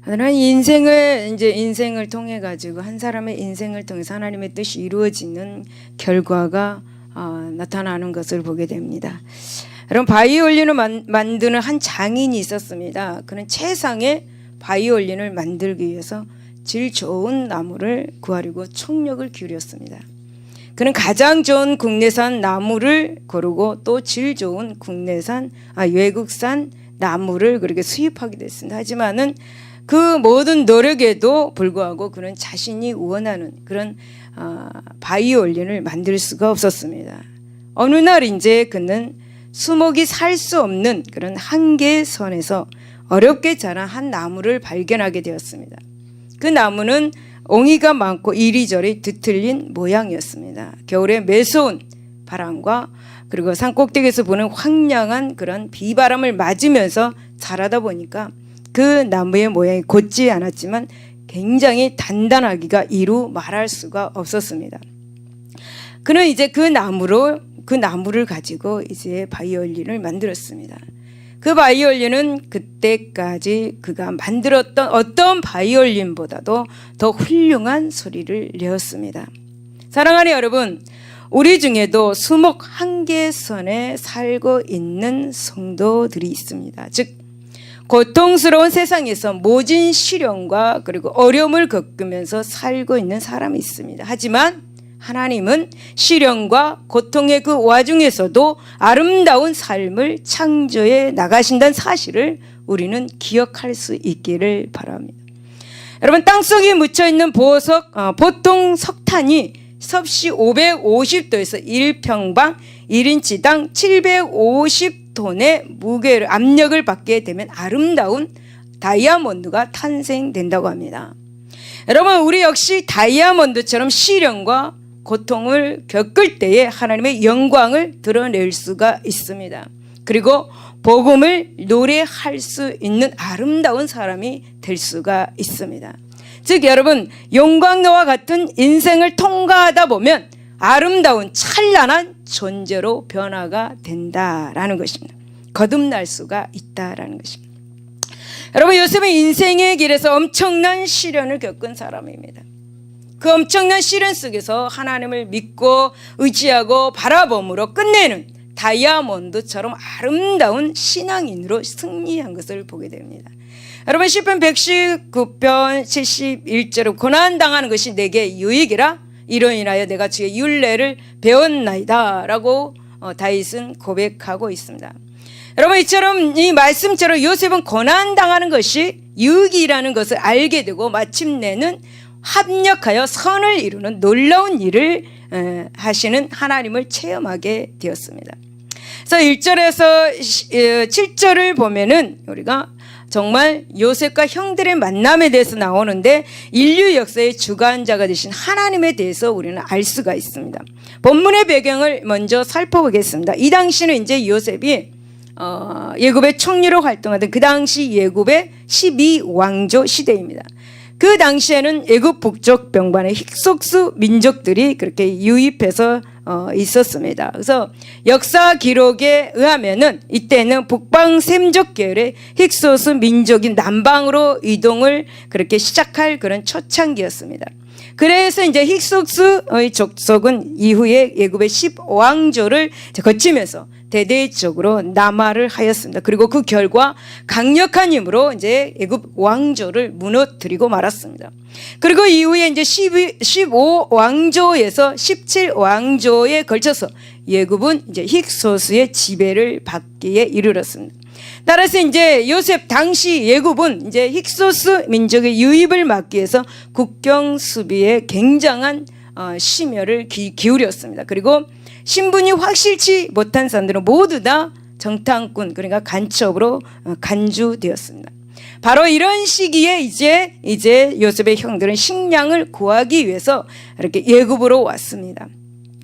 하나는 인생을 통해 가지고 한 사람의 인생을 통해서 하나님의 뜻이 이루어지는 결과가 나타나는 것을 보게 됩니다. 여러분, 바이올린을 만드는 한 장인이 있었습니다. 그는 최상의 바이올린을 만들기 위해서 질 좋은 나무를 구하려고 총력을 기울였습니다. 그는 가장 좋은 국내산 나무를 고르고 또 질 좋은 외국산 나무를 그렇게 수입하게 됐습니다. 하지만은 그 모든 노력에도 불구하고 그는 자신이 원하는 그런 바이올린을 만들 수가 없었습니다. 어느 날 이제 그는 수목이 살 수 없는 그런 한계선에서 어렵게 자란 한 나무를 발견하게 되었습니다. 그 나무는 옹이가 많고 이리저리 뒤틀린 모양이었습니다. 겨울에 매서운 바람과 그리고 산꼭대기에서 부는 황량한 그런 비바람을 맞으면서 자라다 보니까 그 나무의 모양이 곧지 않았지만 굉장히 단단하기가 이루 말할 수가 없었습니다. 그는 이제 그 나무를 가지고 이제 바이올린을 만들었습니다. 그 바이올린은 그때까지 그가 만들었던 어떤 바이올린보다도 더 훌륭한 소리를 내었습니다. 사랑하는 여러분, 우리 중에도 수목 한계선에 살고 있는 성도들이 있습니다. 즉 고통스러운 세상에서 모진 시련과 그리고 어려움을 겪으면서 살고 있는 사람이 있습니다. 하지만 하나님은 시련과 고통의 그 와중에서도 아름다운 삶을 창조해 나가신다는 사실을 우리는 기억할 수 있기를 바랍니다. 여러분, 땅속에 묻혀있는 보통 석탄이 섭씨 550도에서 1평방 1인치당 750톤의 무게를 압력을 받게 되면 아름다운 다이아몬드가 탄생된다고 합니다. 여러분, 우리 역시 다이아몬드처럼 시련과 고통을 겪을 때에 하나님의 영광을 드러낼 수가 있습니다. 그리고 복음을 노래할 수 있는 아름다운 사람이 될 수가 있습니다. 즉 여러분, 용광로와 같은 인생을 통과하다 보면 아름다운 찬란한 존재로 변화가 된다라는 것입니다. 거듭날 수가 있다라는 것입니다. 여러분, 요셉은 인생의 길에서 엄청난 시련을 겪은 사람입니다. 그 엄청난 시련 속에서 하나님을 믿고 의지하고 바라봄으로 끝내는 다이아몬드처럼 아름다운 신앙인으로 승리한 것을 보게 됩니다. 여러분, 시편 119편 71절로 고난당하는 것이 내게 유익이라 이로 인하여 내가 주의 율례를 배웠나이다 라고 다윗은 고백하고 있습니다. 여러분, 이 말씀처럼 요셉은 고난당하는 것이 유익이라는 것을 알게 되고 마침내는 합력하여 선을 이루는 놀라운 일을 하시는 하나님을 체험하게 되었습니다. 그래서 1절에서 7절을 보면은 우리가 정말 요셉과 형들의 만남에 대해서 나오는데 인류 역사의 주관자가 되신 하나님에 대해서 우리는 알 수가 있습니다. 본문의 배경을 먼저 살펴보겠습니다. 이 당시는 이제 요셉이 예굽의 총리로 활동하던 그 당시 예굽의 12왕조 시대입니다. 그 당시에는 애굽 북쪽 병반의 힉소스 민족들이 그렇게 유입해서 있었습니다. 그래서 역사 기록에 의하면은 이때는 북방 셈족 계열의 힉소스 민족이 남방으로 이동을 그렇게 시작할 그런 초창기였습니다. 그래서 이제 힉소스의 족속은 이후에 예굽의 15왕조를 거치면서 대대적으로 남하를 하였습니다. 그리고 그 결과 강력한 힘으로 이제 애굽 왕조를 무너뜨리고 말았습니다. 그리고 이후에 이제 15왕조에서 17왕조에 걸쳐서 예굽은 이제 힉소스의 지배를 받기에 이르렀습니다. 따라서 이제 요셉 당시 예굽은 이제 힉소스 민족의 유입을 막기 위해서 국경 수비에 굉장한 심혈을 기울였습니다. 그리고 신분이 확실치 못한 사람들은 모두 다 정탐꾼, 그러니까 간첩으로 간주되었습니다. 바로 이런 시기에 이제 요셉의 형들은 식량을 구하기 위해서 이렇게 예굽으로 왔습니다.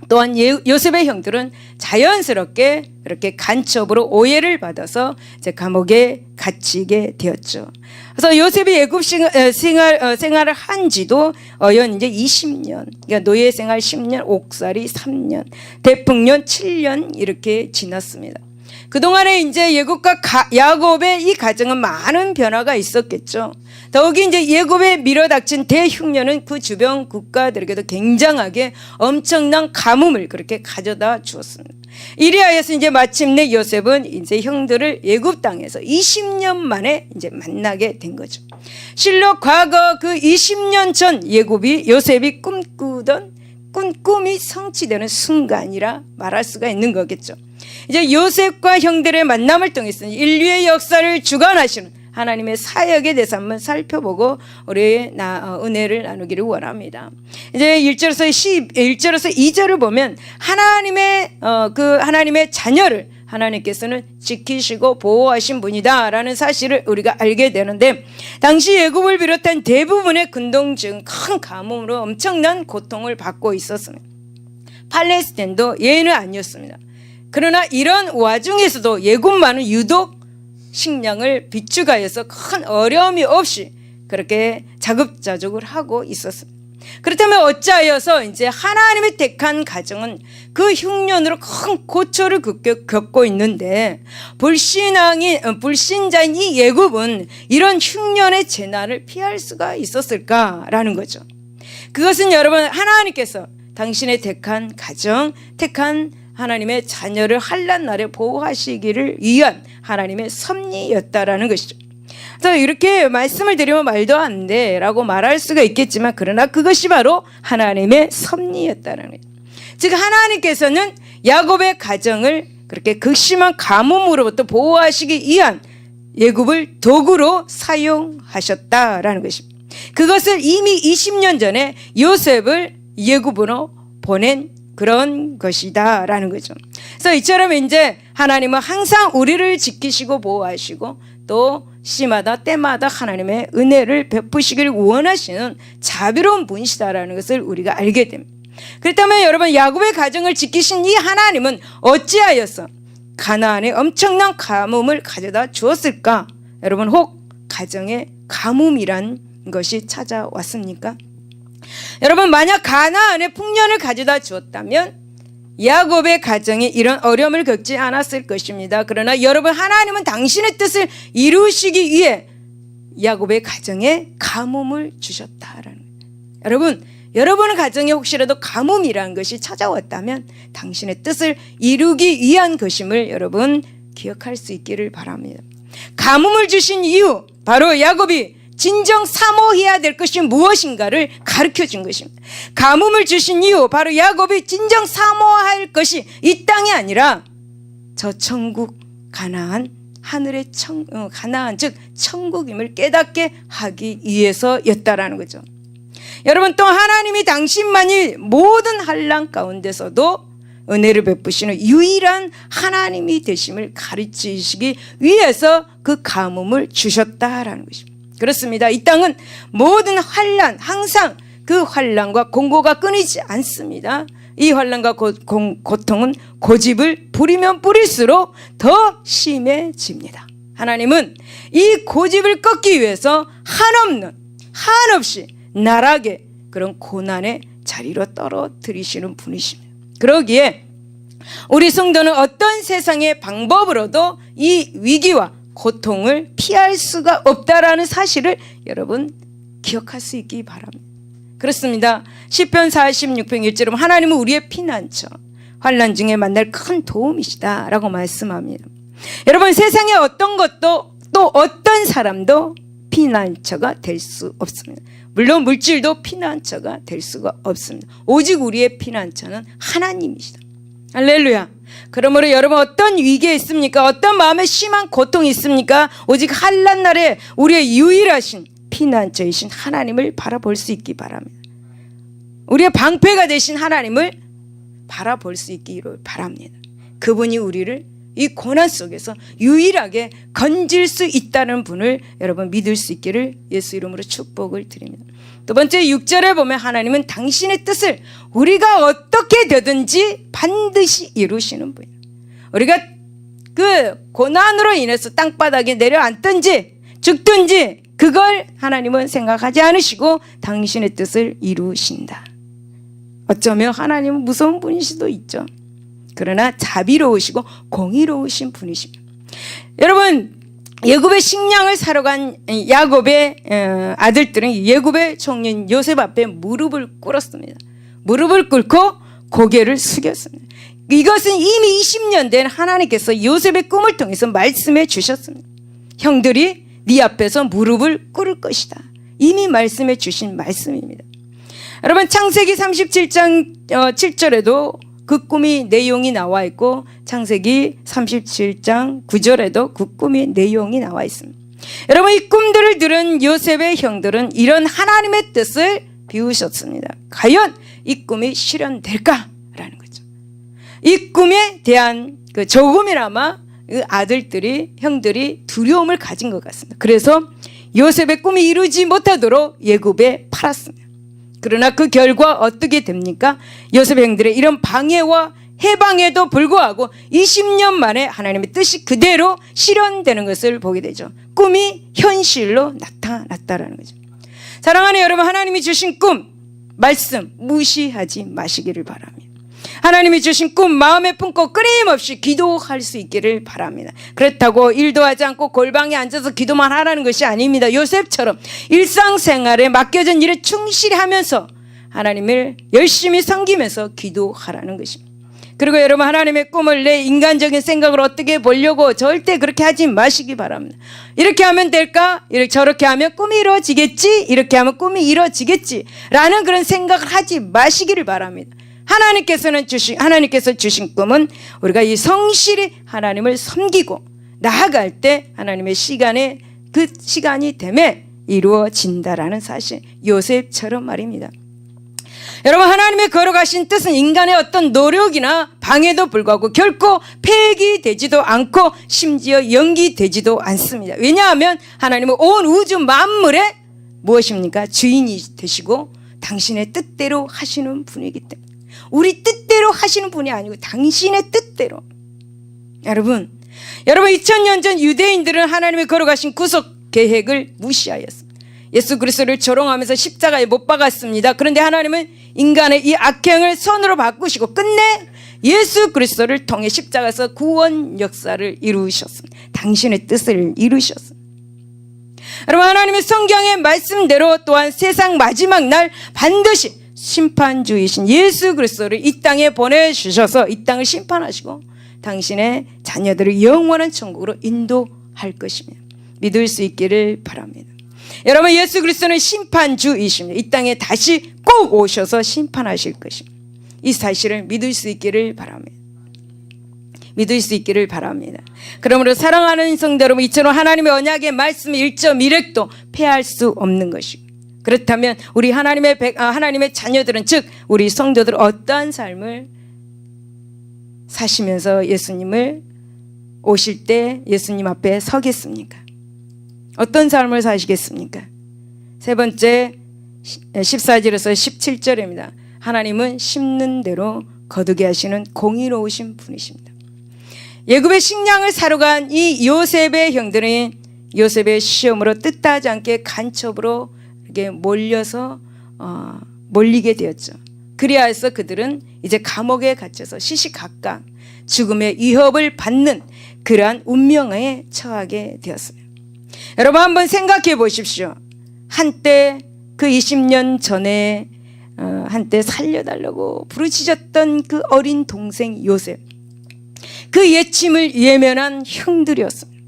또한 요셉의 형들은 자연스럽게 이렇게 간첩으로 오해를 받아서 이제 감옥에 갇히게 되었죠. 그래서 요셉이 애굽 생활을 한 지도 연 이제 20년, 그러니까 노예 생활 10년, 옥살이 3년, 대풍년 7년 이렇게 지났습니다. 그동안에 이제 예굽과 야곱의 이 가정은 많은 변화가 있었겠죠. 더욱이 이제 예굽에 밀어닥친 대흉년은 그 주변 국가들에게도 굉장하게 엄청난 가뭄을 그렇게 가져다 주었습니다. 이리하여서 이제 마침내 요셉은 이제 형들을 예굽 땅에서 20년 만에 이제 만나게 된 거죠. 실로 과거 그 20년 전 예굽이 요셉이 꿈꾸던 꿈이 성취되는 순간이라 말할 수가 있는 거겠죠. 이제 요셉과 형들의 만남을 통해서 인류의 역사를 주관하시는 하나님의 사역에 대해서 한번 살펴보고 우리의 은혜를 나누기를 원합니다. 이제 1절에서 2절을 보면 하나님의 자녀를 하나님께서는 지키시고 보호하신 분이다라는 사실을 우리가 알게 되는데, 당시 예굽을 비롯한 대부분의 근동지은 큰 가뭄으로 엄청난 고통을 받고 있었습니다. 팔레스타인도 예외는 아니었습니다. 그러나 이런 와중에서도 예굽만은 유독 식량을 비축하여서 큰 어려움이 없이 그렇게 자급자족을 하고 있었습니다. 그렇다면 어찌하여서 이제 하나님이 택한 가정은 그 흉년으로 큰 고초를 겪고 있는데 불신자인 이 예굽은 이런 흉년의 재난을 피할 수가 있었을까라는 거죠. 그것은 여러분, 하나님께서 당신의 택한 가정, 택한 하나님의 자녀를 환난 날에 보호하시기를 위한 하나님의 섭리였다라는 것이죠. 그래서 이렇게 말씀을 드리면 말도 안 돼라고 말할 수가 있겠지만, 그러나 그것이 바로 하나님의 섭리였다는 거예요. 즉 하나님께서는 야곱의 가정을 그렇게 극심한 가뭄으로부터 보호하시기 위한 예굽을 도구로 사용하셨다라는 것입니다. 그것을 이미 20년 전에 요셉을 예굽으로 보낸 그런 것이다라는 거죠. 그래서 이처럼 이제 하나님은 항상 우리를 지키시고 보호하시고 또 시마다 때마다 하나님의 은혜를 베푸시길 원하시는 자비로운 분이시다라는 것을 우리가 알게 됩니다. 그렇다면 여러분, 야곱의 가정을 지키신 이 하나님은 어찌하여서 가나안에 엄청난 가뭄을 가져다 주었을까? 여러분, 혹 가정에 가뭄이란 것이 찾아왔습니까? 여러분, 만약 가나안에 풍년을 가져다 주었다면 야곱의 가정이 이런 어려움을 겪지 않았을 것입니다. 그러나 여러분, 하나님은 당신의 뜻을 이루시기 위해 야곱의 가정에 가뭄을 주셨다라는 거예요. 여러분의 가정에 혹시라도 가뭄이라는 것이 찾아왔다면 당신의 뜻을 이루기 위한 것임을 여러분 기억할 수 있기를 바랍니다. 가뭄을 주신 이유, 바로 야곱이 진정 사모해야 될 것이 무엇인가를 가르쳐 준 것입니다. 가뭄을 주신 이유, 바로 야곱이 진정 사모할 것이 이 땅이 아니라 저 천국 가나안, 하늘의 가나안, 즉 천국임을 깨닫게 하기 위해서였다라는 거죠. 여러분, 또 하나님이 당신만이 모든 환난 가운데서도 은혜를 베푸시는 유일한 하나님이 되심을 가르치시기 위해서 그 가뭄을 주셨다라는 것입니다. 그렇습니다. 이 땅은 모든 환난, 항상 그 환난과 공고가 끊이지 않습니다. 이 환난과 고통은 고집을 부리면 부릴수록 더 심해집니다. 하나님은 이 고집을 꺾기 위해서 한없이 나락의 그런 고난의 자리로 떨어뜨리시는 분이십니다. 그러기에 우리 성도는 어떤 세상의 방법으로도 이 위기와 고통을 피할 수가 없다라는 사실을 여러분 기억할 수 있기 바랍니다. 그렇습니다. 시편 46편 1절은 하나님은 우리의 피난처, 환난 중에 만날 큰 도움이시다라고 말씀합니다. 여러분, 세상에 어떤 것도 또 어떤 사람도 피난처가 될 수 없습니다. 물론 물질도 피난처가 될 수가 없습니다. 오직 우리의 피난처는 하나님이시다. 할렐루야. 그러므로 여러분, 어떤 위기에 있습니까? 어떤 마음에 심한 고통이 있습니까? 오직 환난 날에 우리의 유일하신 피난처이신 하나님을 바라볼 수 있기 바랍니다. 우리의 방패가 되신 하나님을 바라볼 수 있기를 바랍니다. 그분이 우리를 이 고난 속에서 유일하게 건질 수 있다는 분을 여러분 믿을 수 있기를 예수 이름으로 축복을 드립니다. 두 번째 6절에 보면 하나님은 당신의 뜻을 우리가 어떻게 되든지 반드시 이루시는 분이에요. 우리가 그 고난으로 인해서 땅바닥에 내려앉든지 죽든지 그걸 하나님은 생각하지 않으시고 당신의 뜻을 이루신다. 어쩌면 하나님은 무서운 분일 수도 있죠. 그러나 자비로우시고 공의로우신 분이십니다. 여러분, 애굽의 식량을 사러 간 야곱의 아들들은 애굽의 총리인 요셉 앞에 무릎을 꿇었습니다. 무릎을 꿇고 고개를 숙였습니다. 이것은 이미 20년 된 하나님께서 요셉의 꿈을 통해서 말씀해 주셨습니다. 형들이 네 앞에서 무릎을 꿇을 것이다. 이미 말씀해 주신 말씀입니다. 여러분, 창세기 37장 7절에도 그 꿈이 내용이 나와 있고 창세기 37장 9절에도 그 꿈의 내용이 나와 있습니다. 여러분, 이 꿈들을 들은 요셉의 형들은 이런 하나님의 뜻을 비우셨습니다. 과연 이 꿈이 실현될까라는 거죠. 이 꿈에 대한 그 조금이나마 그 아들들이 형들이 두려움을 가진 것 같습니다. 그래서 요셉의 꿈이 이루지 못하도록 애굽에 팔았습니다. 그러나 그 결과 어떻게 됩니까? 요셉의 형들의 이런 방해와 해방에도 불구하고 20년 만에 하나님의 뜻이 그대로 실현되는 것을 보게 되죠. 꿈이 현실로 나타났다라는 거죠. 사랑하는 여러분, 하나님이 주신 꿈, 말씀 무시하지 마시기를 바랍니다. 하나님이 주신 꿈 마음에 품고 끊임없이 기도할 수 있기를 바랍니다. 그렇다고 일도 하지 않고 골방에 앉아서 기도만 하라는 것이 아닙니다. 요셉처럼 일상생활에 맡겨진 일에 충실히 하면서 하나님을 열심히 섬기면서 기도하라는 것입니다. 그리고 여러분, 하나님의 꿈을 내 인간적인 생각을 어떻게 보려고 절대 그렇게 하지 마시기 바랍니다. 이렇게 하면 될까? 저렇게 하면 꿈이 이루어지겠지? 이렇게 하면 꿈이 이루어지겠지? 라는 그런 생각을 하지 마시기를 바랍니다. 하나님께서 주신 꿈은 우리가 이 성실히 하나님을 섬기고 나아갈 때 하나님의 시간에 그 시간이 되면 이루어진다라는 사실, 요셉처럼 말입니다. 여러분, 하나님의 걸어가신 뜻은 인간의 어떤 노력이나 방해도 불구하고 결코 폐기되지도 않고 심지어 연기되지도 않습니다. 왜냐하면 하나님은 온 우주 만물의 무엇입니까? 주인이 되시고 당신의 뜻대로 하시는 분이기 때문에, 우리 뜻대로 하시는 분이 아니고 당신의 뜻대로. 여러분 2000년 전 유대인들은 하나님의 걸어가신 구속 계획을 무시하였습니다. 예수 그리스도를 조롱하면서 십자가에 못 박았습니다. 그런데 하나님은 인간의 이 악행을 선으로 바꾸시고 끝내 예수 그리스도를 통해 십자가에서 구원 역사를 이루셨습니다. 당신의 뜻을 이루셨습니다. 여러분, 하나님의 성경의 말씀대로 또한 세상 마지막 날 반드시 심판주이신 예수 그리스도를 이 땅에 보내주셔서 이 땅을 심판하시고 당신의 자녀들을 영원한 천국으로 인도할 것입니다. 믿을 수 있기를 바랍니다. 여러분, 예수 그리스도는 심판주이십니다. 이 땅에 다시 꼭 오셔서 심판하실 것입니다. 이 사실을 믿을 수 있기를 바랍니다. 믿을 수 있기를 바랍니다. 그러므로 사랑하는 성도 여러분, 이처럼 하나님의 언약의 말씀 1.1획도 폐할 수 없는 것이고, 그렇다면 우리 하나님의 자녀들은, 즉 우리 성도들 어떠한 삶을 사시면서 예수님을 오실 때 예수님 앞에 서겠습니까? 어떤 삶을 사시겠습니까? 세 번째 14절에서 17절입니다. 하나님은 심는 대로 거두게 하시는 공의로우신 분이십니다. 애굽의 식량을 사러 간 이 요셉의 형들은 요셉의 시험으로 뜻하지 않게 간첩으로 이렇게 몰리게 되었죠. 그리하여서 그들은 이제 감옥에 갇혀서 시시각각 죽음의 위협을 받는 그러한 운명에 처하게 되었습니다. 여러분, 한번 생각해 보십시오. 한때 그 20년 전에 한때 살려달라고 부르짖었던 그 어린 동생 요셉, 그 예침을 예면한 형들이었습니다.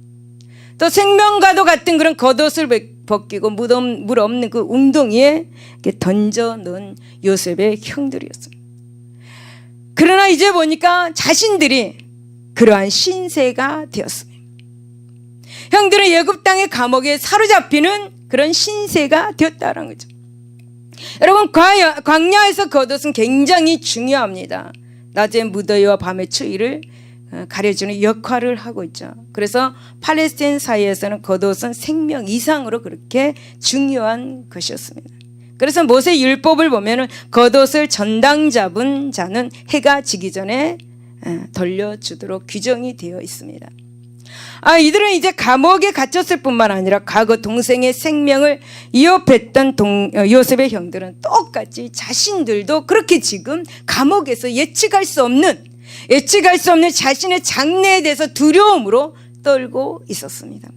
또 생명과도 같은 그런 겉옷을 벗기고 물 없는 그 웅덩이에 던져 넣은 요셉의 형들이었습니다. 그러나 이제 보니까 자신들이 그러한 신세가 되었습니다. 형들은 애굽 땅의 감옥에 사로잡히는 그런 신세가 되었다는 거죠. 여러분, 광야에서 겉옷은 굉장히 중요합니다. 낮의 무더위와 밤의 추위를 가려주는 역할을 하고 있죠. 그래서 팔레스타인 사이에서는 겉옷은 생명 이상으로 그렇게 중요한 것이었습니다. 그래서 모세 율법을 보면은 겉옷을 전당 잡은 자는 해가 지기 전에 돌려주도록 규정이 되어 있습니다. 이들은 이제 감옥에 갇혔을 뿐만 아니라 과거 동생의 생명을 위협했던 요셉의 형들은 똑같이 자신들도 그렇게 지금 감옥에서 예측할 수 없는 예측할 수 없는 자신의 장래에 대해서 두려움으로 떨고 있었습니다.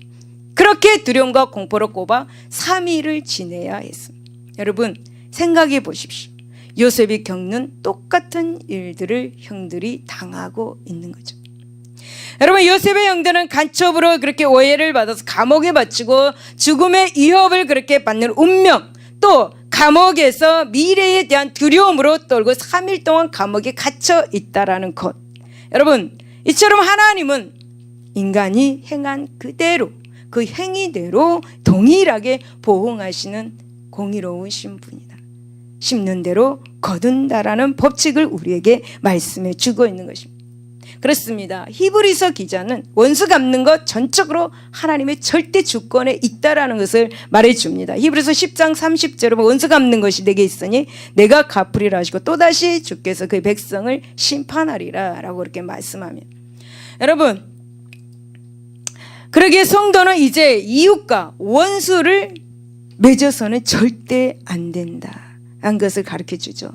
그렇게 두려움과 공포를 꼽아 3일을 지내야 했습니다. 여러분 생각해 보십시오. 요셉이 겪는 똑같은 일들을 형들이 당하고 있는 거죠. 여러분 요셉의 형들은 간첩으로 그렇게 오해를 받아서 감옥에 바치고 죽음의 위협을 그렇게 받는 운명, 또 감옥에서 미래에 대한 두려움으로 떨고 3일 동안 감옥에 갇혀 있다라는 것. 여러분 이처럼 하나님은 인간이 행한 그대로 그 행위대로 동일하게 보응하시는 공의로우신 분이다. 심는 대로 거둔다라는 법칙을 우리에게 말씀해 주고 있는 것입니다. 그렇습니다. 히브리서 기자는 원수 갚는 것 전적으로 하나님의 절대 주권에 있다라는 것을 말해줍니다. 히브리서 10장 30절에 원수 갚는 것이 내게 있으니 내가 갚으리라 하시고 또다시 주께서 그의 백성을 심판하리라 라고 그렇게 말씀합니다. 여러분 그러기에 성도는 이제 이웃과 원수를 맺어서는 절대 안 된다라는 것을 가르쳐주죠.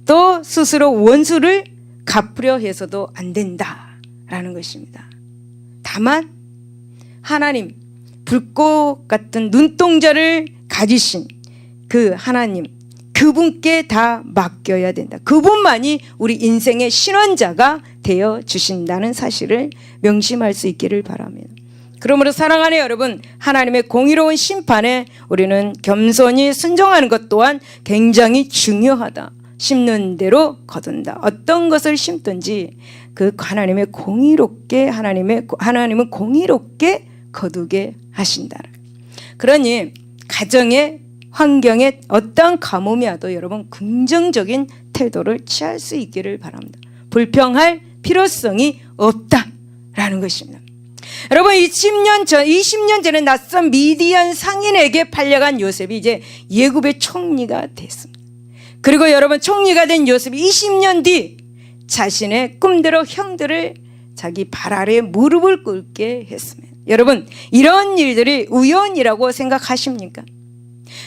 또 스스로 원수를 갚으려 해서도 안 된다라는 것입니다. 다만 하나님 불꽃 같은 눈동자를 가지신 그 하나님 그분께 다 맡겨야 된다. 그분만이 우리 인생의 신원자가 되어 주신다는 사실을 명심할 수 있기를 바랍니다. 그러므로 사랑하는 여러분, 하나님의 공의로운 심판에 우리는 겸손히 순종하는 것 또한 굉장히 중요하다. 심는 대로 거둔다. 어떤 것을 심든지 그 하나님의 공의롭게 하나님은 공의롭게 거두게 하신다. 그러니 가정의 환경에 어떤 가뭄이 와도 여러분 긍정적인 태도를 취할 수 있기를 바랍니다. 불평할 필요성이 없다라는 것입니다. 여러분 20년 전에 낯선 미디안 상인에게 팔려간 요셉이 이제 예굽의 총리가 됐습니다. 그리고 여러분 총리가 된 요셉이 20년 뒤 자신의 꿈대로 형들을 자기 발 아래에 무릎을 꿇게 했습니다. 여러분 이런 일들이 우연이라고 생각하십니까?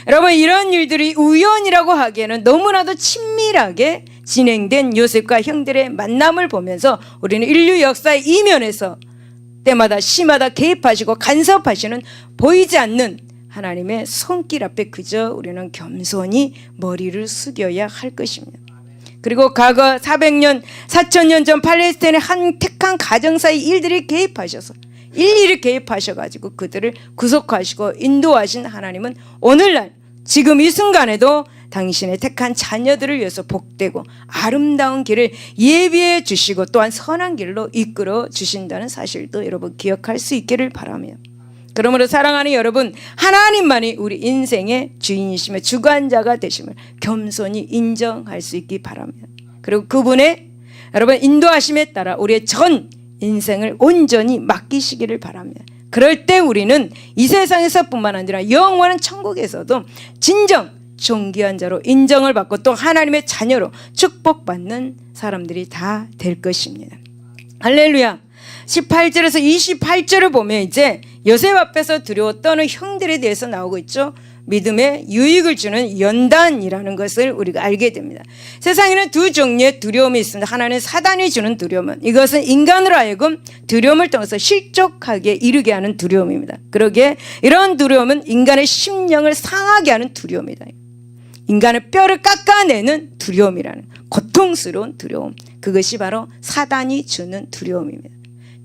여러분 이런 일들이 우연이라고 하기에는 너무나도 친밀하게 진행된 요셉과 형들의 만남을 보면서 우리는 인류 역사의 이면에서 때마다 시마다 개입하시고 간섭하시는 보이지 않는 하나님의 손길 앞에 그저 우리는 겸손히 머리를 숙여야 할 것입니다. 그리고 과거 400년, 4000년 전 팔레스타인의 한 택한 가정사의 일들이 개입하셔서 일일이 개입하셔가지고 그들을 구속하시고 인도하신 하나님은 오늘날 지금 이 순간에도 당신의 택한 자녀들을 위해서 복되고 아름다운 길을 예비해 주시고 또한 선한 길로 이끌어 주신다는 사실도 여러분 기억할 수 있기를 바라며, 그러므로 사랑하는 여러분, 하나님만이 우리 인생의 주인이시며 주관자가 되심을 겸손히 인정할 수 있기 바랍니다. 그리고 그분의 여러분 인도하심에 따라 우리의 전 인생을 온전히 맡기시기를 바랍니다. 그럴 때 우리는 이 세상에서뿐만 아니라 영원한 천국에서도 진정 존귀한 자로 인정을 받고 또 하나님의 자녀로 축복받는 사람들이 다 될 것입니다. 할렐루야. 18절에서 28절을 보면 이제 요셉 앞에서 두려워 떠는 형들에 대해서 나오고 있죠. 믿음에 유익을 주는 연단이라는 것을 우리가 알게 됩니다. 세상에는 두 종류의 두려움이 있습니다. 하나는 사단이 주는 두려움은, 이것은 인간으로 하여금 두려움을 통해서 실족하게 이르게 하는 두려움입니다. 그러기에 이런 두려움은 인간의 심령을 상하게 하는 두려움이다. 인간의 뼈를 깎아내는 두려움이라는 고통스러운 두려움, 그것이 바로 사단이 주는 두려움입니다.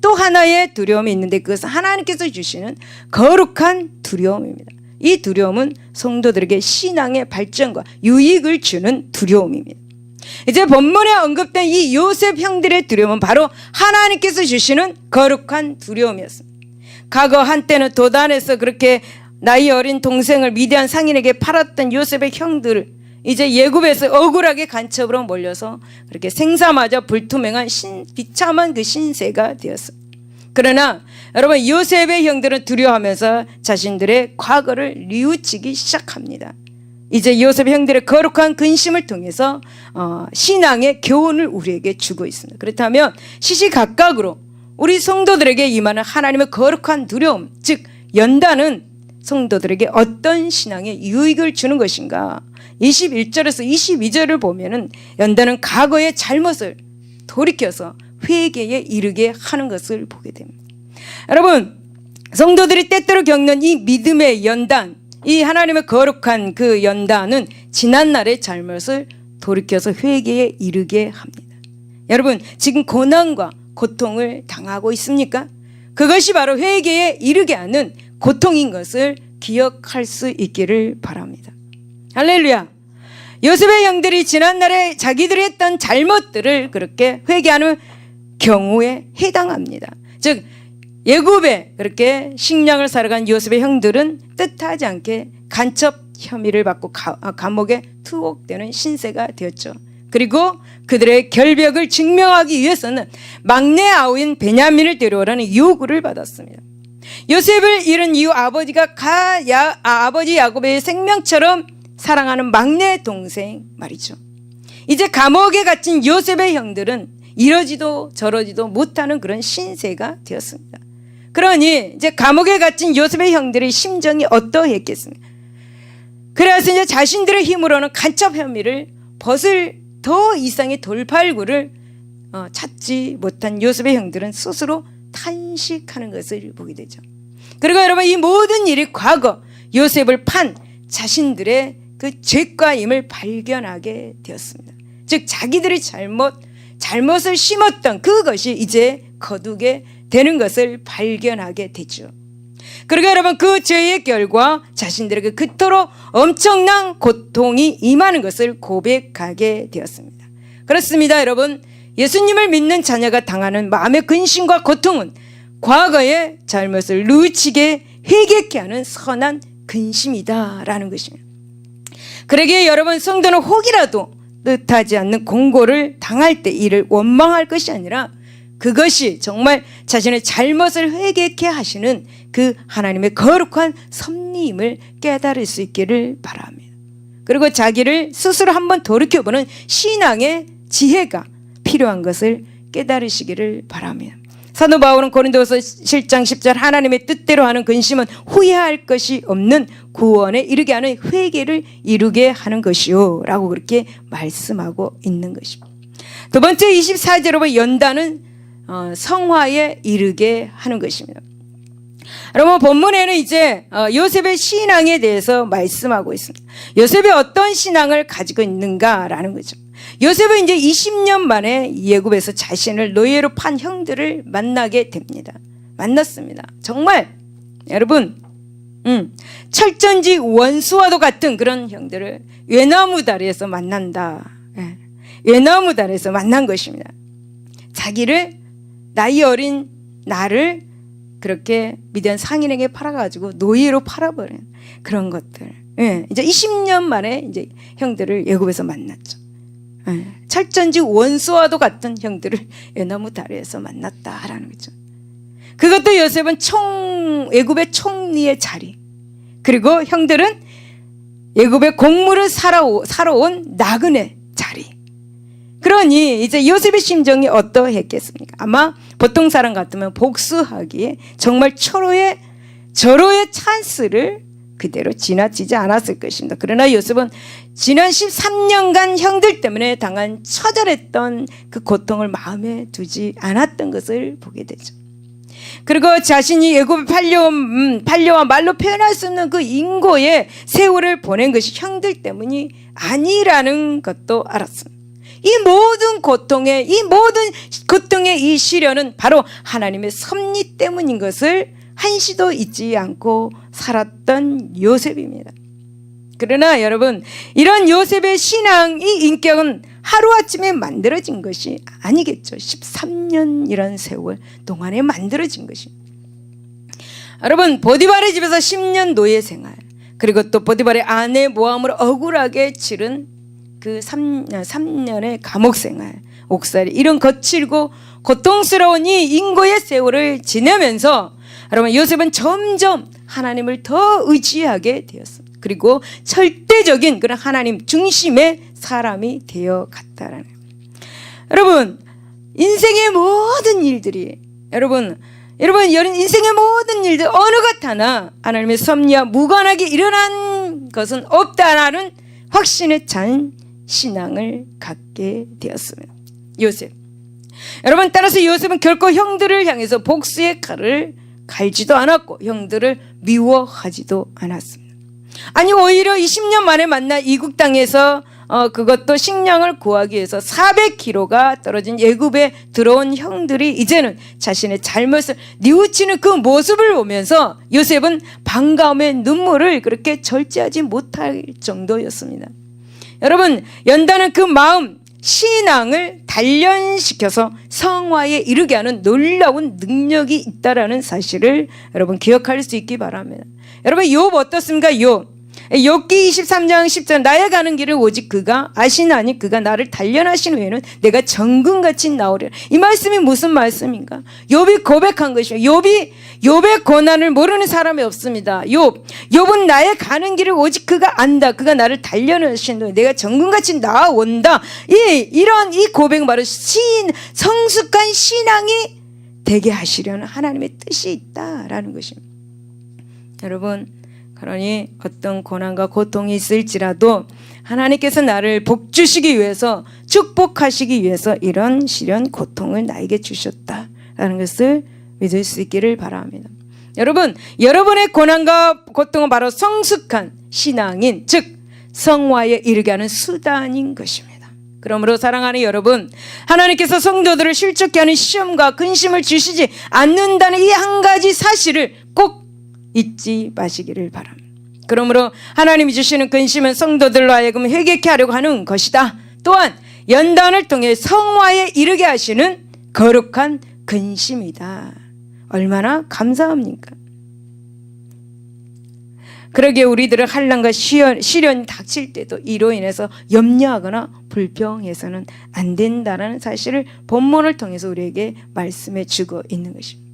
또 하나의 두려움이 있는데 그것은 하나님께서 주시는 거룩한 두려움입니다. 이 두려움은 성도들에게 신앙의 발전과 유익을 주는 두려움입니다. 이제 본문에 언급된 이 요셉 형들의 두려움은 바로 하나님께서 주시는 거룩한 두려움이었습니다. 과거 한때는 도단에서 그렇게 나이 어린 동생을 미디안 상인에게 팔았던 요셉의 형들을 이제 예굽에서 억울하게 간첩으로 몰려서 그렇게 생사마저 불투명한 비참한 그 신세가 되었습니다. 그러나 여러분 요셉의 형들은 두려워하면서 자신들의 과거를 뉘우치기 시작합니다. 이제 요셉의 형들의 거룩한 근심을 통해서 신앙의 교훈을 우리에게 주고 있습니다. 그렇다면 시시각각으로 우리 성도들에게 임하는 하나님의 거룩한 두려움, 즉 연단은 성도들에게 어떤 신앙의 유익을 주는 것인가? 21절에서 22절을 보면은 연단은 과거의 잘못을 돌이켜서 회개에 이르게 하는 것을 보게 됩니다. 여러분, 성도들이 때때로 겪는 이 믿음의 연단, 이 하나님의 거룩한 그 연단은 지난날의 잘못을 돌이켜서 회개에 이르게 합니다. 여러분, 지금 고난과 고통을 당하고 있습니까? 그것이 바로 회개에 이르게 하는 고통인 것을 기억할 수 있기를 바랍니다. 할렐루야. 요셉의 형들이 지난날에 자기들이 했던 잘못들을 그렇게 회개하는 경우에 해당합니다. 즉 애굽에 그렇게 식량을 사러 간 요셉의 형들은 뜻하지 않게 간첩 혐의를 받고 감옥에 투옥되는 신세가 되었죠. 그리고 그들의 결벽을 증명하기 위해서는 막내 아우인 베냐민을 데려오라는 요구를 받았습니다. 요셉을 잃은 이후 아버지가 아버지 야곱의 생명처럼 사랑하는 막내 동생 말이죠. 이제 감옥에 갇힌 요셉의 형들은 이러지도 저러지도 못하는 그런 신세가 되었습니다. 그러니 이제 감옥에 갇힌 요셉의 형들의 심정이 어떠했겠습니까? 그래서 이제 자신들의 힘으로는 간첩 혐의를 벗을 더 이상의 돌팔구를 찾지 못한 요셉의 형들은 스스로 탄식하는 것을 보게 되죠. 그리고 여러분, 이 모든 일이 과거 요셉을 판 자신들의 그 죄과임을 발견하게 되었습니다. 즉 자기들의 잘못을 심었던 그것이 이제 거두게 되는 것을 발견하게 되죠. 그리고 여러분, 그 죄의 결과 자신들에게 그토록 엄청난 고통이 임하는 것을 고백하게 되었습니다. 그렇습니다. 여러분, 예수님을 믿는 자녀가 당하는 마음의 근심과 고통은 과거의 잘못을 뉘우치게 회개케 하는 선한 근심이다라는 것입니다. 그러기에 여러분, 성도는 혹이라도 뜻하지 않는 공고를 당할 때 이를 원망할 것이 아니라 그것이 정말 자신의 잘못을 회개케 하시는 그 하나님의 거룩한 섭리임을 깨달을 수 있기를 바랍니다. 그리고 자기를 스스로 한번 돌이켜보는 신앙의 지혜가 필요한 것을 깨달으시기를 바랍니다. 사도 바울은 고린도서 7장 10절 하나님의 뜻대로 하는 근심은 후회할 것이 없는 구원에 이르게 하는 회개를 이루게 하는 것이요 라고 그렇게 말씀하고 있는 것입니다. 두 번째 24절로 연단은 성화에 이르게 하는 것입니다. 여러분, 본문에는 이제 요셉의 신앙에 대해서 말씀하고 있습니다. 요셉이 어떤 신앙을 가지고 있는가라는 거죠. 요셉은 이제 20년 만에 애굽에서 자신을 노예로 판 형들을 만나게 됩니다. 만났습니다. 정말 여러분, 철전지 원수와도 같은 그런 형들을 외나무 다리에서 만난다. 외나무 다리에서 만난 것입니다. 자기를 나이 어린 나를 그렇게 미디안 상인에게 팔아가지고 노예로 팔아버린 그런 것들. 이제 20년 만에 이제 형들을 애굽에서 만났죠. 철전지 원수와도 같은 형들을 외나무 다리에서 만났다라는 거죠. 그것도 요셉은 애굽의 총리의 자리, 그리고 형들은 애굽의 곡물을 사러 온 나그네 자리. 그러니 이제 요셉의 심정이 어떠했겠습니까? 아마 보통 사람 같으면 복수하기에 정말 절호의 찬스를 그대로 지나치지 않았을 것입니다. 그러나 요셉은 지난 13년간 형들 때문에 당한 처절했던 그 고통을 마음에 두지 않았던 것을 보게 되죠. 그리고 자신이 애굽에 팔려와 말로 표현할 수 없는 그 인고의 세월을 보낸 것이 형들 때문이 아니라는 것도 알았습니다. 이 모든 고통의 이 시련은 바로 하나님의 섭리 때문인 것을 한시도 잊지 않고 살았던 요셉입니다. 그러나 여러분, 이런 요셉의 신앙의 인격은 하루아침에 만들어진 것이 아니겠죠. 13년이라는 세월 동안에 만들어진 것이. 여러분, 보디발의 집에서 10년 노예 생활, 그리고 또 보디발의 아내 모함으로 억울하게 치른 그 3년의 감옥 생활, 옥살이, 이런 거칠고 고통스러운 이 인고의 세월을 지내면서 여러분, 요셉은 점점 하나님을 더 의지하게 되었습니다. 그리고 절대적인 그런 하나님 중심의 사람이 되어 갔다라는 거예요. 여러분, 인생의 모든 일들이 여러분 인생의 모든 일들 어느 것 하나 하나님의 섭리와 무관하게 일어난 것은 없다라는 확신에 찬 신앙을 갖게 되었습니다. 요셉. 여러분, 따라서 요셉은 결코 형들을 향해서 복수의 칼을 갈지도 않았고 형들을 미워하지도 않았습니다. 아니, 오히려 20년 만에 만나 이국 땅에서 그것도 식량을 구하기 위해서 400km가 떨어진 애굽에 들어온 형들이 이제는 자신의 잘못을 뉘우치는 그 모습을 보면서 요셉은 반가움의 눈물을 그렇게 절제하지 못할 정도였습니다. 여러분, 연단은 그 마음, 신앙을 단련시켜서 성화에 이르게 하는 놀라운 능력이 있다라는 사실을 여러분 기억할 수 있기 바랍니다. 여러분, 욥 어떻습니까? 욥기 23장 10절, 나의 가는 길을 오직 그가 아시나니 그가 나를 단련하신 후에는 내가 정금같이 나오리라. 이 말씀이 무슨 말씀인가? 욥이 고백한 것이요. 욥의 고난을 모르는 사람이 없습니다. 욥은 나의 가는 길을 오직 그가 안다. 그가 나를 단련하신 후에 내가 정금같이 나아온다. 이런 이 고백 바로 성숙한 신앙이 되게 하시려는 하나님의 뜻이 있다라는 것입니다. 여러분, 그러니 어떤 고난과 고통이 있을지라도 하나님께서 나를 복주시기 위해서, 축복하시기 위해서 이런 시련 고통을 나에게 주셨다라는 것을 믿을 수 있기를 바랍니다. 여러분, 여러분의 고난과 고통은 바로 성숙한 신앙인, 즉 성화에 이르게 하는 수단인 것입니다. 그러므로 사랑하는 여러분, 하나님께서 성도들을 실족케 하는 시험과 근심을 주시지 않는다는 이 한 가지 사실을 꼭 잊지 마시기를 바랍니다. 그러므로 하나님이 주시는 근심은 성도들로 하여금 회개케 하려고 하는 것이다. 또한 연단을 통해 성화에 이르게 하시는 거룩한 근심이다. 얼마나 감사합니까? 그러기에 우리들은 환난과 시련이 닥칠 때도 이로 인해서 염려하거나 불평해서는 안 된다는 사실을 본문을 통해서 우리에게 말씀해 주고 있는 것입니다.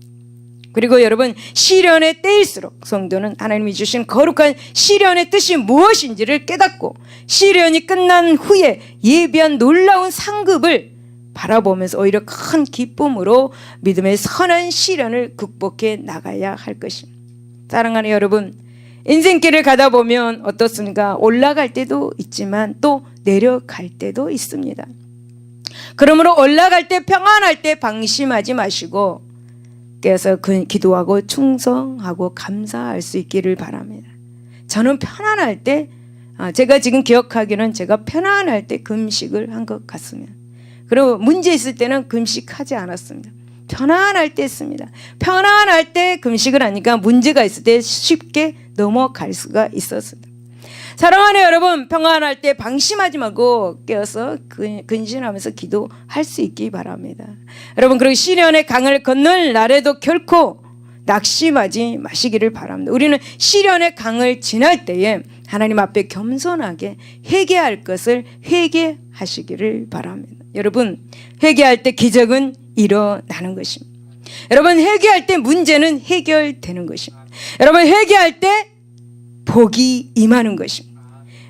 그리고 여러분, 시련의 때일수록 성도는 하나님이 주신 거룩한 시련의 뜻이 무엇인지를 깨닫고 시련이 끝난 후에 예비한 놀라운 상급을 바라보면서 오히려 큰 기쁨으로 믿음의 선한 시련을 극복해 나가야 할 것입니다. 사랑하는 여러분, 인생길을 가다 보면 어떻습니까? 올라갈 때도 있지만 또 내려갈 때도 있습니다. 그러므로 올라갈 때, 평안할 때 방심하지 마시고 그래서 기도하고 충성하고 감사할 수 있기를 바랍니다. 저는 편안할 때, 제가 지금 기억하기는 제가 편안할 때 금식을 한 것 같습니다. 그리고 문제 있을 때는 금식하지 않았습니다. 편안할 때 했습니다. 편안할 때 금식을 하니까 문제가 있을 때 쉽게 넘어갈 수가 있었습니다. 사랑하는 여러분, 평안할 때 방심하지 말고 깨어서 근신하면서 기도할 수 있기 바랍니다. 여러분, 그리고 시련의 강을 건널 날에도 결코 낙심하지 마시기를 바랍니다. 우리는 시련의 강을 지날 때에 하나님 앞에 겸손하게 회개할 것을 회개하시기를 바랍니다. 여러분, 회개할 때 기적은 일어나는 것입니다. 여러분, 회개할 때 문제는 해결되는 것입니다. 여러분, 회개할 때 복이 임하는 것입니다.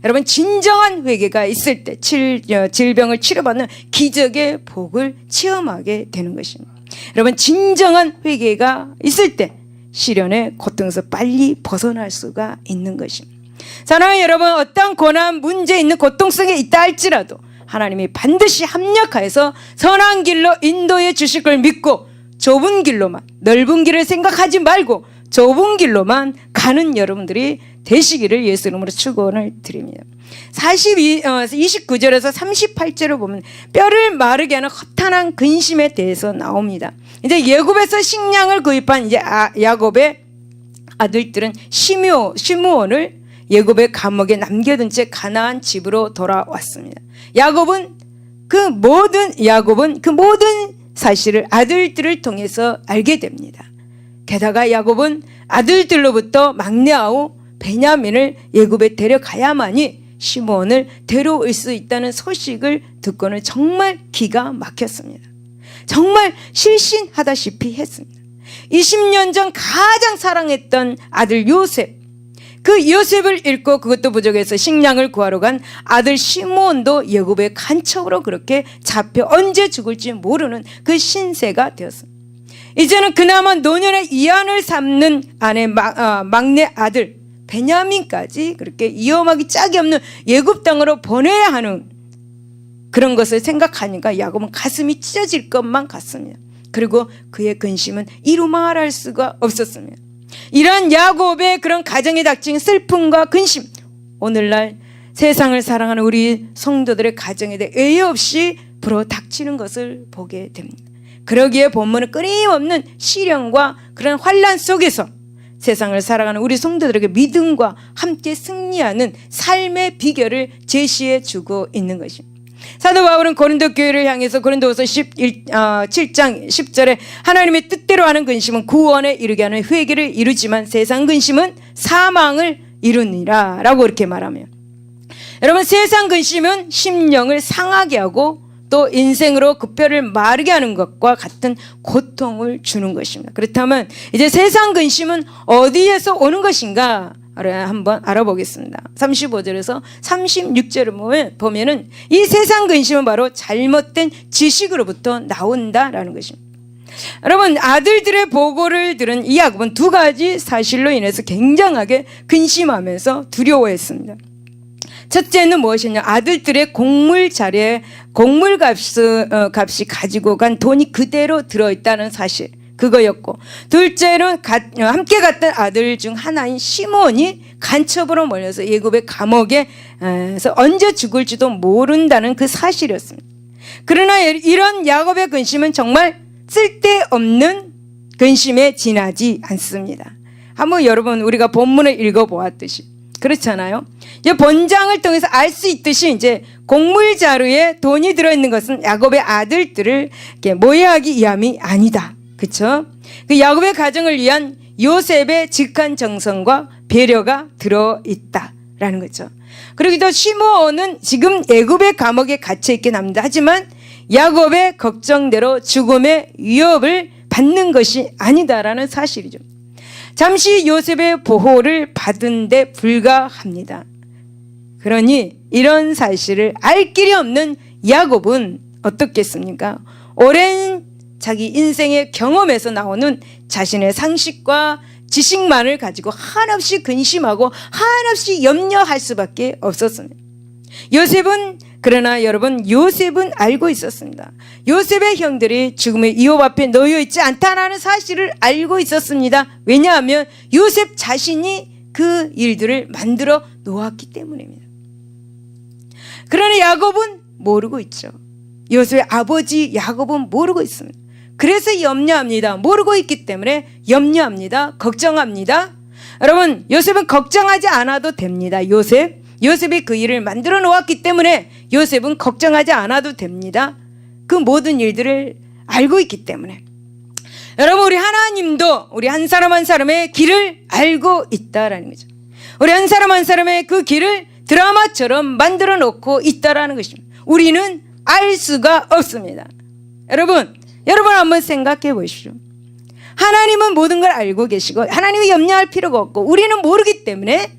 여러분, 진정한 회개가 있을 때 질병을 치료받는 기적의 복을 체험하게 되는 것입니다. 여러분, 진정한 회개가 있을 때 시련의 고통에서 빨리 벗어날 수가 있는 것입니다. 사랑하는 여러분, 어떤 고난, 문제 있는 고통 속에 있다 할지라도 하나님이 반드시 합력하여서 선한 길로 인도해 주실 걸 믿고 좁은 길로만, 넓은 길을 생각하지 말고 좁은 길로만 가는 여러분들이 되시기를 예수 이름으로 축원을 드립니다. 29절에서 38절을 보면 뼈를 마르게 하는 허탄한 근심에 대해서 나옵니다. 이제 애굽에서 식량을 구입한 이제 야곱의 아들들은 시므온을 애굽의 감옥에 남겨둔 채 가나안 집으로 돌아왔습니다. 야곱은 그 모든 사실을 아들들을 통해서 알게 됩니다. 게다가 야곱은 아들들로부터 막내 아우 베냐민을 애굽에 데려가야만이 시므온을 데려올 수 있다는 소식을 듣고는 정말 기가 막혔습니다. 정말 실신하다시피 했습니다. 20년 전 가장 사랑했던 아들 요셉, 그 요셉을 잃고 그것도 부족해서 식량을 구하러 간 아들 시므온도 애굽의 간첩으로 그렇게 잡혀 언제 죽을지 모르는 그 신세가 되었습니다. 이제는 그나마 노년의 이한을 삼는 막내 아들 베냐민까지 그렇게 위험하기 짝이 없는 애굽 땅으로 보내야 하는 그런 것을 생각하니까 야곱은 가슴이 찢어질 것만 같습니다. 그리고 그의 근심은 이루 말할 수가 없었습니다. 이러한 야곱의 그런 가정에 닥친 슬픔과 근심, 오늘날 세상을 사랑하는 우리 성도들의 가정에 대해 예의 없이 불어 닥치는 것을 보게 됩니다. 그러기에 본문은 끊임없는 시련과 그런 환난 속에서 세상을 살아가는 우리 성도들에게 믿음과 함께 승리하는 삶의 비결을 제시해 주고 있는 것입니다. 사도 바울은 고린도 교회를 향해서 고린도후서 7장 10절에 하나님의 뜻대로 하는 근심은 구원에 이르게 하는 회개를 이루지만 세상 근심은 사망을 이루니라 라고 이렇게 말하며, 여러분, 세상 근심은 심령을 상하게 하고 또 인생으로 그 뼈를 마르게 하는 것과 같은 고통을 주는 것입니다. 그렇다면 이제 세상 근심은 어디에서 오는 것인가 한번 알아보겠습니다. 35절에서 36절을 보면은 이 세상 근심은 바로 잘못된 지식으로부터 나온다라는 것입니다. 여러분, 아들들의 보고를 들은 이 야곱은 두 가지 사실로 인해서 굉장하게 근심하면서 두려워했습니다. 첫째는 무엇이냐? 아들들의 곡물 자리에 곡물 값이 가지고 간 돈이 그대로 들어있다는 사실, 그거였고, 둘째는 함께 갔던 아들 중 하나인 시몬이 간첩으로 몰려서 애굽의 감옥에서 언제 죽을지도 모른다는 그 사실이었습니다. 그러나 이런 야곱의 근심은 정말 쓸데없는 근심에 지나지 않습니다. 한번 여러분, 우리가 본문을 읽어보았듯이 그렇잖아요. 이제 본장을 통해서 알 수 있듯이 이제 곡물 자루에 돈이 들어있는 것은 야곱의 아들들을 모해하기 위함이 아니다. 그렇죠? 그 야곱의 가정을 위한 요셉의 직한 정성과 배려가 들어있다라는 거죠. 그리고 또 시므온은 지금 애굽의 감옥에 갇혀 있긴 합니다. 하지만 야곱의 걱정대로 죽음의 위협을 받는 것이 아니다라는 사실이죠. 잠시 요셉의 보호를 받은 데 불과합니다. 그러니 이런 사실을 알 길이 없는 야곱은 어떻겠습니까? 오랜 자기 인생의 경험에서 나오는 자신의 상식과 지식만을 가지고 한없이 근심하고 한없이 염려할 수밖에 없었습니다. 그러나 여러분, 요셉은 알고 있었습니다. 요셉의 형들이 죽음의 위협 앞에 놓여 있지 않다는 사실을 알고 있었습니다. 왜냐하면 요셉 자신이 그 일들을 만들어 놓았기 때문입니다. 그러나 야곱은 모르고 있죠. 요셉의 아버지 야곱은 모르고 있습니다. 그래서 염려합니다. 모르고 있기 때문에 염려합니다. 걱정합니다. 여러분, 요셉은 걱정하지 않아도 됩니다. 요셉이 그 일을 만들어 놓았기 때문에 요셉은 걱정하지 않아도 됩니다. 그 모든 일들을 알고 있기 때문에. 여러분, 우리 하나님도 우리 한 사람 한 사람의 길을 알고 있다라는 거죠. 우리 한 사람 한 사람의 그 길을 드라마처럼 만들어 놓고 있다라는 것입니다. 우리는 알 수가 없습니다. 여러분 한번 생각해 보십시오. 하나님은 모든 걸 알고 계시고 하나님이 염려할 필요가 없고 우리는 모르기 때문에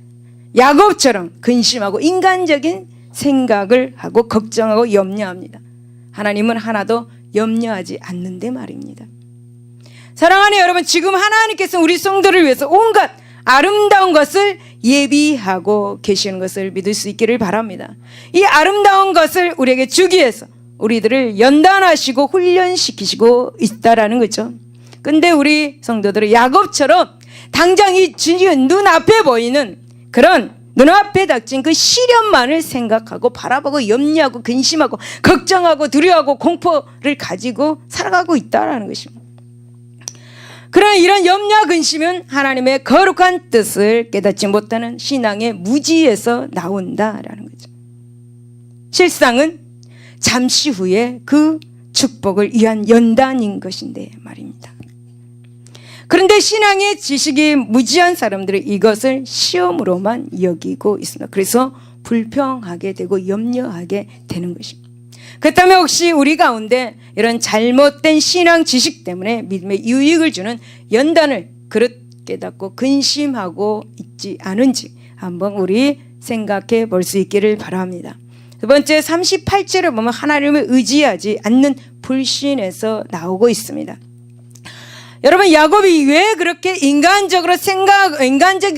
야곱처럼 근심하고 인간적인 생각을 하고 걱정하고 염려합니다. 하나님은 하나도 염려하지 않는데 말입니다. 사랑하는 여러분, 지금 하나님께서 우리 성도를 위해서 온갖 아름다운 것을 예비하고 계시는 것을 믿을 수 있기를 바랍니다. 이 아름다운 것을 우리에게 주기 위해서 우리들을 연단하시고 훈련시키시고 있다라는 거죠. 근데 우리 성도들은 야곱처럼 당장 이 눈앞에 보이는 그런 눈앞에 닥친 그 시련만을 생각하고 바라보고 염려하고 근심하고 걱정하고 두려워하고 공포를 가지고 살아가고 있다라는 것입니다. 그러나 이런 염려와 근심은 하나님의 거룩한 뜻을 깨닫지 못하는 신앙의 무지에서 나온다라는 거죠. 실상은 잠시 후에 그 축복을 위한 연단인 것인데 말입니다. 그런데 신앙의 지식이 무지한 사람들은 이것을 시험으로만 여기고 있습니다. 그래서 불평하게 되고 염려하게 되는 것입니다. 그렇다면 혹시 우리 가운데 이런 잘못된 신앙 지식 때문에 믿음에 유익을 주는 연단을 그릇 깨닫고 근심하고 있지 않은지 한번 우리 생각해 볼 수 있기를 바랍니다. 두 번째 38절을 보면 하나님을 의지하지 않는 불신에서 나오고 있습니다. 여러분, 야곱이 왜 그렇게 인간적인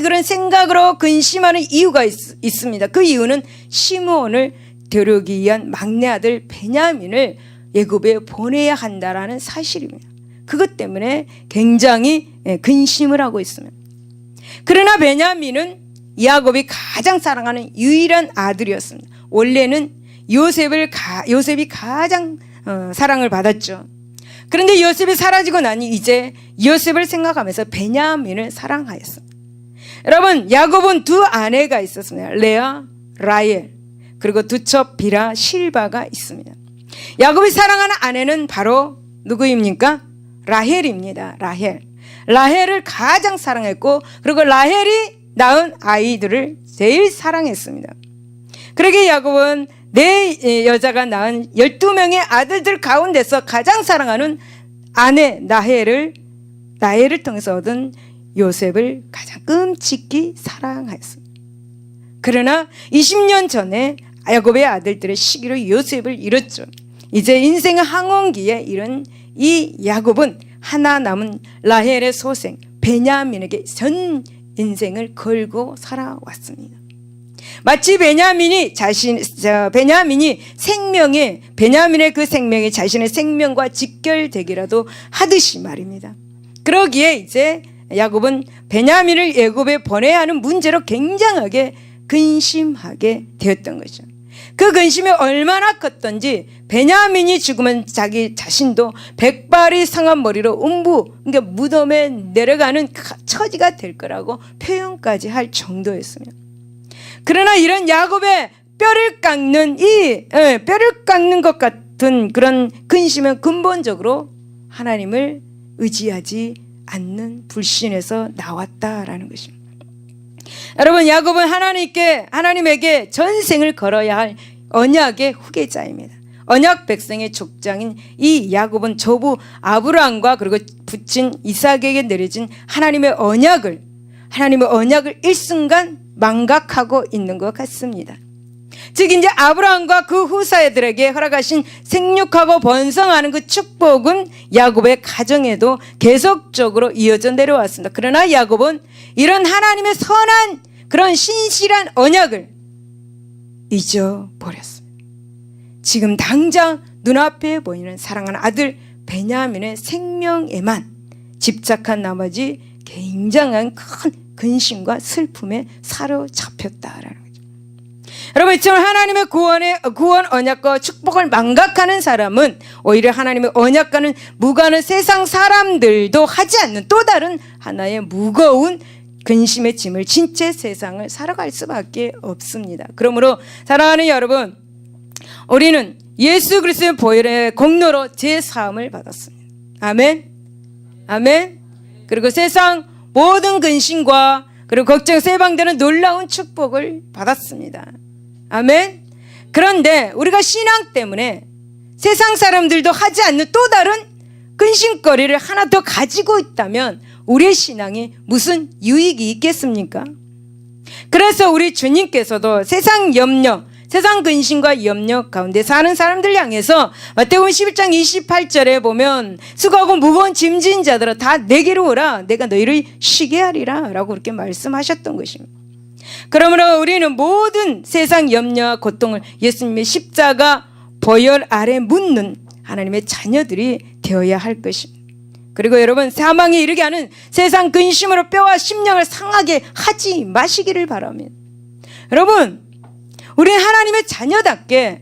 그런 생각으로 근심하는 이유가 있습니다. 그 이유는 시므온을 데려오기 위한 막내 아들 베냐민을 애굽에 보내야 한다라는 사실입니다. 그것 때문에 굉장히 근심을 하고 있습니다. 그러나 베냐민은 야곱이 가장 사랑하는 유일한 아들이었습니다. 원래는 요셉이 가장 사랑을 받았죠. 그런데 요셉이 사라지고 나니 이제 요셉을 생각하면서 베냐민을 사랑하였습니다. 여러분, 야곱은 두 아내가 있었습니다. 레아, 라헬, 그리고 두 첩 비라, 실바가 있습니다. 야곱이 사랑하는 아내는 바로 누구입니까? 라헬입니다. 라헬을 가장 사랑했고, 그리고 라헬이 낳은 아이들을 제일 사랑했습니다. 그러기에 야곱은 내 여자가 낳은 12명의 아들들 가운데서 가장 사랑하는 아내 라헬을 통해서 얻은 요셉을 가장 끔찍히 사랑하였습니다. 그러나 20년 전에 야곱의 아들들의 시기로 요셉을 잃었죠. 이제 인생의 항원기에 이른 이 야곱은 하나 남은 라헬의 소생 베냐민에게 전 인생을 걸고 살아왔습니다. 마치 베냐민의 그 생명이 자신의 생명과 직결되기라도 하듯이 말입니다. 그러기에 이제 야곱은 베냐민을 애굽에 보내야 하는 문제로 굉장하게 근심하게 되었던 거죠. 그 근심이 얼마나 컸던지 베냐민이 죽으면 자기 자신도 백발이 상한 머리로 그러니까 무덤에 내려가는 처지가 될 거라고 표현까지 할 정도였습니다. 그러나 이런 야곱의 뼈를 깎는 것 같은 그런 근심은 근본적으로 하나님을 의지하지 않는 불신에서 나왔다라는 것입니다. 여러분, 야곱은 하나님에게 전생을 걸어야 할 언약의 후계자입니다. 언약 백성의 족장인 이 야곱은 조부 아브라함과 그리고 부친 이삭에게 내려진 하나님의 언약을 일순간 망각하고 있는 것 같습니다. 즉 이제 아브라함과 그 후사들에게 허락하신 생육하고 번성하는 그 축복은 야곱의 가정에도 계속적으로 이어져 내려왔습니다. 그러나 야곱은 이런 하나님의 선한 그런 신실한 언약을 잊어버렸습니다. 지금 당장 눈앞에 보이는 사랑하는 아들 베냐민의 생명에만 집착한 나머지 굉장한 큰 근심과 슬픔에 사로잡혔다라는 거죠. 여러분, 이처럼 하나님의 구원 언약과 축복을 망각하는 사람은 오히려 하나님의 언약과는 무관한 세상 사람들도 하지 않는 또 다른 하나의 무거운 근심의 짐을 진 채 세상을 살아갈 수밖에 없습니다. 그러므로 사랑하는 여러분, 우리는 예수 그리스도의 보혈의 공로로 제사함을 받았습니다. 아멘. 아멘. 그리고 세상 모든 근심과 그리고 걱정에서 해방되는 놀라운 축복을 받았습니다. 아멘. 그런데 우리가 신앙 때문에 세상 사람들도 하지 않는 또 다른 근심거리를 하나 더 가지고 있다면 우리의 신앙이 무슨 유익이 있겠습니까? 그래서 우리 주님께서도 세상 근심과 염려 가운데 사는 사람들 향해서 마태복음 11장 28절에 보면 수고하고 무거운 짐진 자들아 다 내게로 오라 내가 너희를 쉬게 하리라 라고 그렇게 말씀하셨던 것입니다. 그러므로 우리는 모든 세상 염려와 고통을 예수님의 십자가 보혈 아래 묻는 하나님의 자녀들이 되어야 할 것입니다. 그리고 여러분, 사망에 이르게 하는 세상 근심으로 뼈와 심령을 상하게 하지 마시기를 바랍니다. 여러분, 우리는 하나님의 자녀답게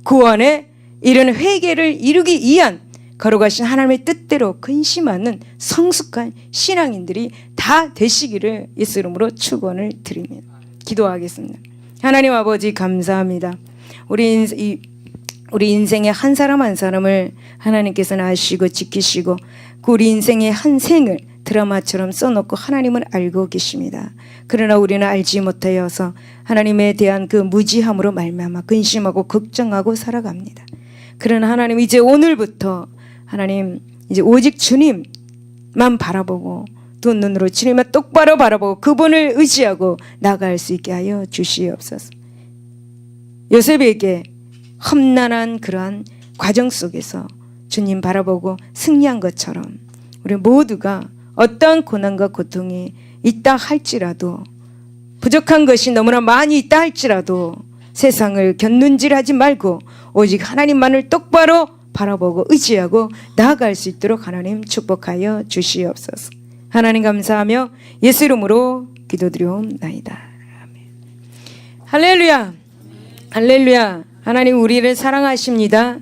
구원에 이르는 회개를 이루기 위한 걸어가신 하나님의 뜻대로 근심하는 성숙한 신앙인들이 다 되시기를 예수 이름으로 축원을 드립니다. 기도하겠습니다. 하나님 아버지 감사합니다. 우리 인생의 한 사람 한 사람을 하나님께서는 아시고 지키시고 우리 인생의 한 생을 드라마처럼 써놓고 하나님은 알고 계십니다. 그러나 우리는 알지 못하여서 하나님에 대한 그 무지함으로 말미암아 근심하고 걱정하고 살아갑니다. 그러나 하나님 이제 오늘부터 하나님 이제 오직 주님만 바라보고 두 눈으로 주님만 똑바로 바라보고 그분을 의지하고 나아갈 수 있게 하여 주시옵소서. 요셉에게 험난한 그러한 과정 속에서 주님 바라보고 승리한 것처럼 우리 모두가 어떤 고난과 고통이 있다 할지라도 부족한 것이 너무나 많이 있다 할지라도 세상을 곁눈질하지 말고 오직 하나님만을 똑바로 바라보고 의지하고 나아갈 수 있도록 하나님 축복하여 주시옵소서. 하나님 감사하며 예수 이름으로 기도드리옵나이다. 아멘. 할렐루야. 할렐루야. 하나님 우리를 사랑하십니다.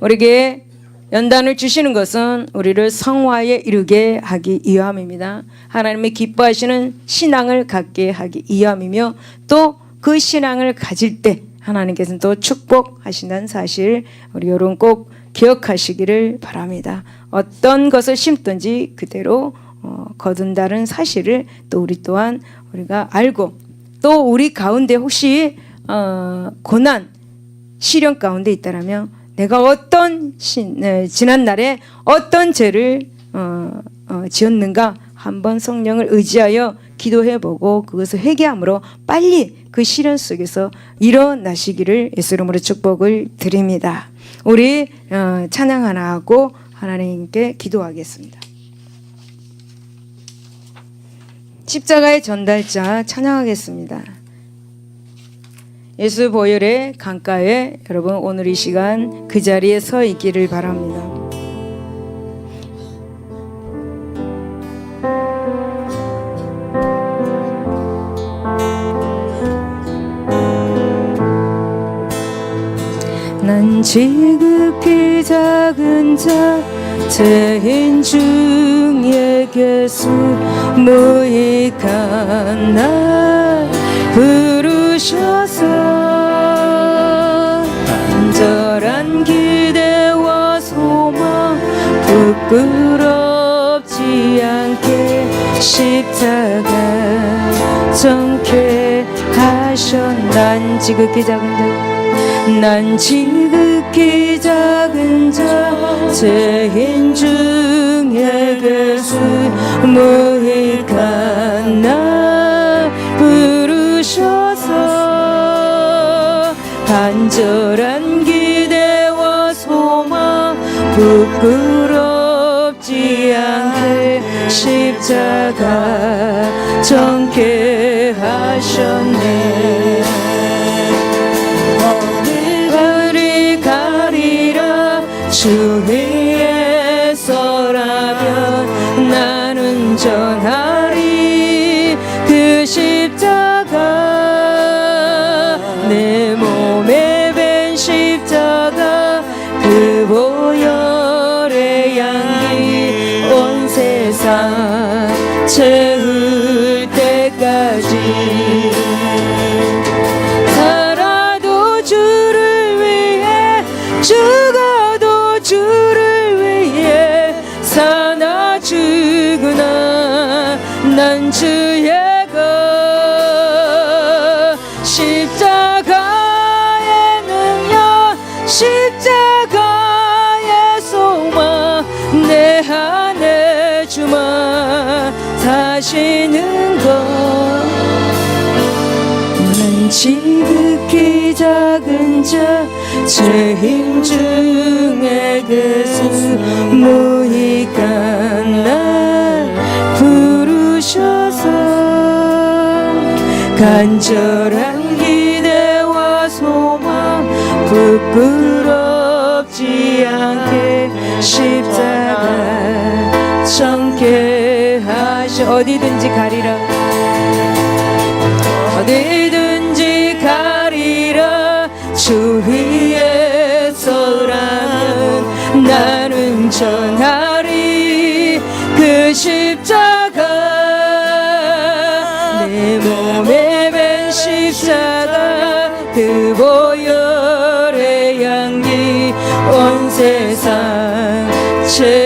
우리에게 연단을 주시는 것은 우리를 성화에 이르게 하기 위함입니다. 하나님의 기뻐하시는 신앙을 갖게 하기 위함이며 또 그 신앙을 가질 때 하나님께서는 또 축복하신다는 사실 우리 여러분 꼭 기억하시기를 바랍니다. 어떤 것을 심든지 그대로 거둔다는 사실을 또 우리 또한 우리가 알고 또 우리 가운데 혹시 고난 시련 가운데 있다라면 내가 어떤 지난 날에 어떤 죄를 지었는가 한번 성령을 의지하여 기도해보고 그것을 회개함으로 빨리 그 시련 속에서 일어나시기를 예수 이름으로 축복을 드립니다. 우리 찬양 하나 하고 하나님께 기도하겠습니다. 십자가의 전달자 찬양하겠습니다. 예수 보혈의 강가에 여러분 오늘 이 시간 그 자리에 서 있기를 바랍니다. 난 지극히 작은 자 죄인 중에 예수 무익한 날 부르셔서 간절한 기대와 소망 부끄럽지 않게 십자가 정케 하셨. 난 지극히 작은 자 난 지극히 작은 자 죄인 중에 예수 무익한 나 부르셔서 간절한 기대와 소망 부끄럽지 않게 십자가 정케 하셨네. 주 위에 서라면 나는 전하리 그 십자가 내 몸에 밴 십자가 그 보혈의 향기 온 세상 채울 때까지 살아도 주를 위해 죽어도 주를 위해 사나 죽으나 난 주의 것 십자가의 능력 십자가의 소망 내 안에 주만 사시는 것. 난 지극히 작은 자 죄인 중에 예수 무익한 날 부르셔서 간절한 기대와 소망 부끄럽지 않게 십자가 정케 하셔. 어디든지 가리라 어디든지 가리라 주 위에 서라면 나는 전하리 그 십자가 내 몸에 밴 십자가 그 보혈의 향기 온 세상 채